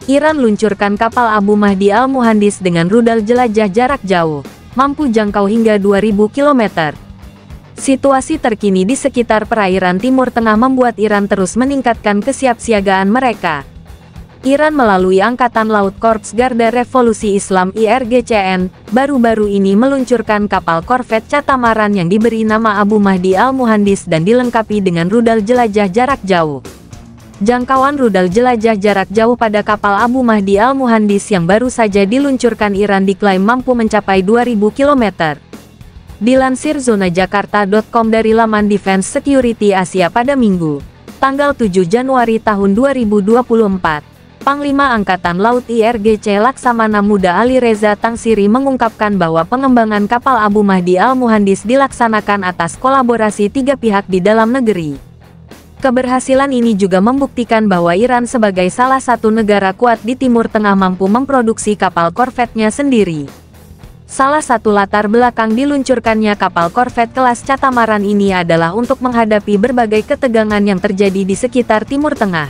Iran luncurkan kapal Abu Mahdi Al-Muhandis dengan rudal jelajah jarak jauh, mampu jangkau hingga 2000 km. Situasi terkini di sekitar perairan Timur Tengah membuat Iran terus meningkatkan kesiapsiagaan mereka. Iran melalui Angkatan Laut Korps Garda Revolusi Islam IRGCN, baru-baru ini meluncurkan kapal korvet catamaran yang diberi nama Abu Mahdi Al-Muhandis dan dilengkapi dengan rudal jelajah jarak jauh. Jangkauan rudal jelajah jarak jauh pada kapal Abu Mahdi Al-Muhandis yang baru saja diluncurkan Iran diklaim mampu mencapai 2000 km. Dilansir zonajakarta.com dari laman Defense Security Asia pada Minggu, tanggal 7 Januari tahun 2024, Panglima Angkatan Laut IRGC Laksamana Muda Ali Reza Tangsiri mengungkapkan bahwa pengembangan kapal Abu Mahdi Al-Muhandis dilaksanakan atas kolaborasi tiga pihak di dalam negeri. Keberhasilan ini juga membuktikan bahwa Iran sebagai salah satu negara kuat di Timur Tengah mampu memproduksi kapal korvetnya sendiri. Salah satu latar belakang diluncurkannya kapal korvet kelas catamaran ini adalah untuk menghadapi berbagai ketegangan yang terjadi di sekitar Timur Tengah.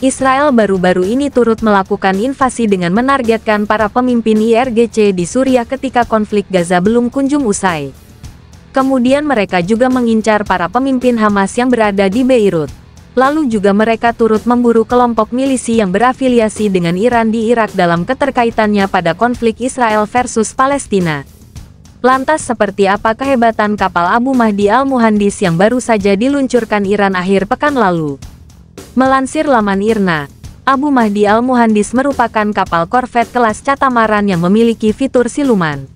Israel baru-baru ini turut melakukan invasi dengan menargetkan para pemimpin IRGC di Suriah ketika konflik Gaza belum kunjung usai. Kemudian mereka juga mengincar para pemimpin Hamas yang berada di Beirut. Lalu juga mereka turut memburu kelompok milisi yang berafiliasi dengan Iran di Irak dalam keterkaitannya pada konflik Israel versus Palestina. Lantas seperti apa kehebatan kapal Abu Mahdi Al-Muhandis yang baru saja diluncurkan Iran akhir pekan lalu? Melansir laman IRNA, Abu Mahdi Al-Muhandis merupakan kapal korvet kelas catamaran yang memiliki fitur siluman.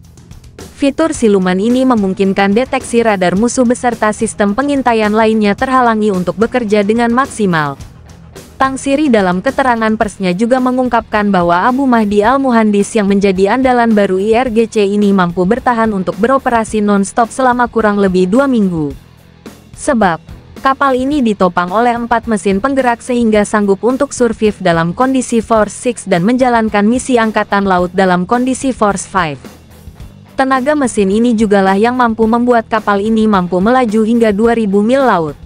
Fitur siluman ini memungkinkan deteksi radar musuh beserta sistem pengintaian lainnya terhalangi untuk bekerja dengan maksimal. Tangsiri dalam keterangan persnya juga mengungkapkan bahwa Abu Mahdi Al-Muhandis yang menjadi andalan baru IRGC ini mampu bertahan untuk beroperasi non-stop selama kurang lebih 2 minggu. Sebab, kapal ini ditopang oleh 4 mesin penggerak sehingga sanggup untuk survive dalam kondisi Force 6 dan menjalankan misi Angkatan Laut dalam kondisi Force 5. Tenaga mesin ini jugalah yang mampu membuat kapal ini mampu melaju hingga 2000 mil laut.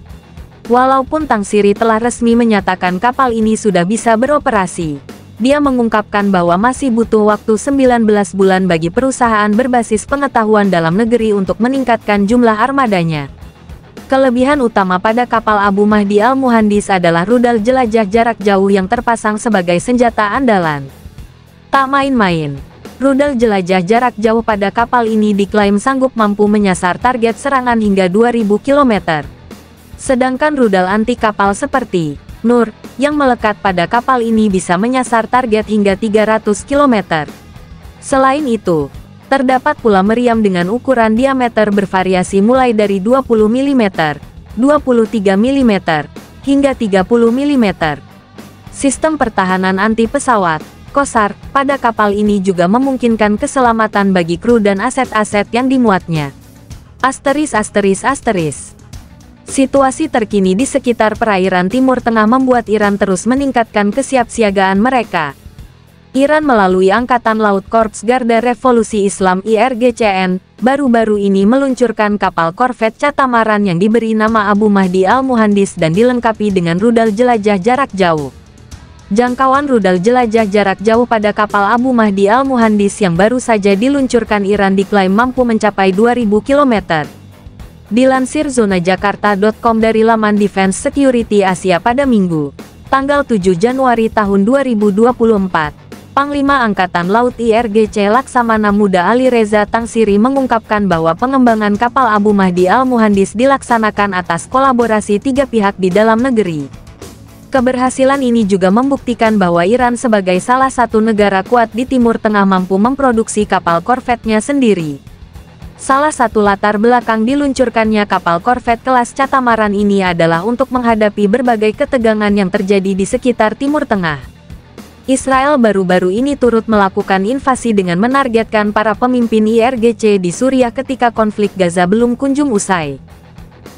Walaupun Tangsiri telah resmi menyatakan kapal ini sudah bisa beroperasi, dia mengungkapkan bahwa masih butuh waktu 19 bulan bagi perusahaan berbasis pengetahuan dalam negeri untuk meningkatkan jumlah armadanya. Kelebihan utama pada kapal Abu Mahdi Al-Muhandis adalah rudal jelajah jarak jauh yang terpasang sebagai senjata andalan. Tak main-main. Rudal jelajah jarak jauh pada kapal ini diklaim sanggup mampu menyasar target serangan hingga 2000 km. Sedangkan rudal anti kapal seperti Nur, yang melekat pada kapal ini bisa menyasar target hingga 300 km. Selain itu, terdapat pula meriam dengan ukuran diameter bervariasi mulai dari 20 mm, 23 mm, hingga 30 mm. Sistem pertahanan anti pesawat Kosar pada kapal ini juga memungkinkan keselamatan bagi kru dan aset-aset yang dimuatnya. Situasi terkini di sekitar perairan Timur Tengah membuat Iran terus meningkatkan kesiapsiagaan mereka. Iran melalui Angkatan Laut Korps Garda Revolusi Islam IRGCN, baru-baru ini meluncurkan kapal korvet catamaran yang diberi nama Abu Mahdi Al-Muhandis dan dilengkapi dengan rudal jelajah jarak jauh. Jangkauan rudal jelajah jarak jauh pada kapal Abu Mahdi Al-Muhandis yang baru saja diluncurkan Iran diklaim mampu mencapai 2000 km. Dilansir zonajakarta.com dari laman Defense Security Asia pada Minggu, tanggal 7 Januari tahun 2024, Panglima Angkatan Laut IRGC Laksamana Muda Ali Reza Tangsiri mengungkapkan bahwa pengembangan kapal Abu Mahdi Al-Muhandis dilaksanakan atas kolaborasi tiga pihak di dalam negeri. Keberhasilan ini juga membuktikan bahwa Iran sebagai salah satu negara kuat di Timur Tengah mampu memproduksi kapal korvetnya sendiri. Salah satu latar belakang diluncurkannya kapal korvet kelas catamaran ini adalah untuk menghadapi berbagai ketegangan yang terjadi di sekitar Timur Tengah. Israel baru-baru ini turut melakukan invasi dengan menargetkan para pemimpin IRGC di Suriah ketika konflik Gaza belum kunjung usai.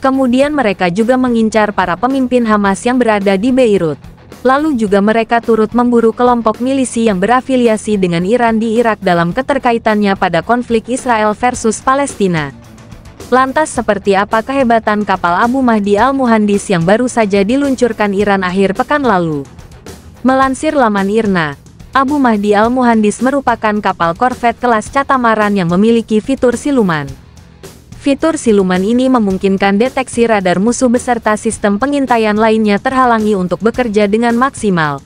Kemudian mereka juga mengincar para pemimpin Hamas yang berada di Beirut. Lalu juga mereka turut memburu kelompok milisi yang berafiliasi dengan Iran di Irak dalam keterkaitannya pada konflik Israel versus Palestina. Lantas seperti apa kehebatan kapal Abu Mahdi Al-Muhandis yang baru saja diluncurkan Iran akhir pekan lalu? Melansir laman IRNA, Abu Mahdi Al-Muhandis merupakan kapal korvet kelas Catamaran yang memiliki fitur siluman. Fitur siluman ini memungkinkan deteksi radar musuh beserta sistem pengintaian lainnya terhalangi untuk bekerja dengan maksimal.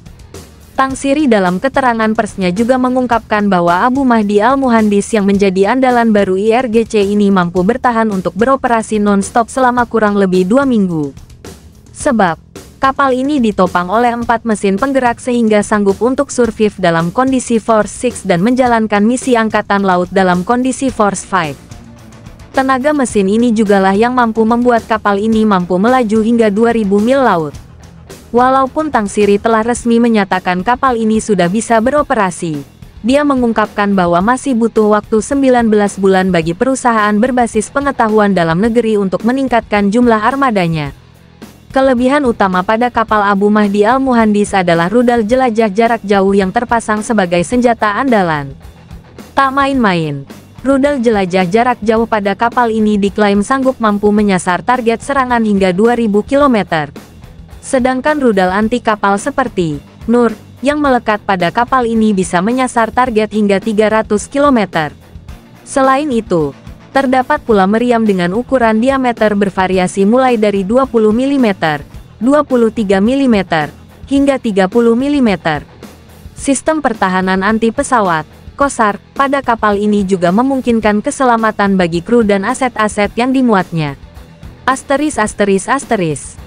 Tang Siri dalam keterangan persnya juga mengungkapkan bahwa Abu Mahdi Al-Muhandis yang menjadi andalan baru IRGC ini mampu bertahan untuk beroperasi non-stop selama kurang lebih 2 minggu. Sebab, kapal ini ditopang oleh 4 mesin penggerak sehingga sanggup untuk survive dalam kondisi Force 6 dan menjalankan misi Angkatan Laut dalam kondisi Force 5. Tenaga mesin ini jugalah yang mampu membuat kapal ini mampu melaju hingga 2000 mil laut. Walaupun Tang Siri telah resmi menyatakan kapal ini sudah bisa beroperasi, dia mengungkapkan bahwa masih butuh waktu 19 bulan bagi perusahaan berbasis pengetahuan dalam negeri untuk meningkatkan jumlah armadanya. Kelebihan utama pada kapal Abu Mahdi Al-Muhandis adalah rudal jelajah jarak jauh yang terpasang sebagai senjata andalan. Tak main-main, rudal jelajah jarak jauh pada kapal ini diklaim sanggup mampu menyasar target serangan hingga 2000 km. Sedangkan rudal anti kapal seperti Nur yang melekat pada kapal ini bisa menyasar target hingga 300 km. Selain itu, terdapat pula meriam dengan ukuran diameter bervariasi mulai dari 20 mm, 23 mm, hingga 30 mm. Sistem pertahanan anti pesawat, KOSAR, pada kapal ini juga memungkinkan keselamatan bagi kru dan aset-aset yang dimuatnya. *****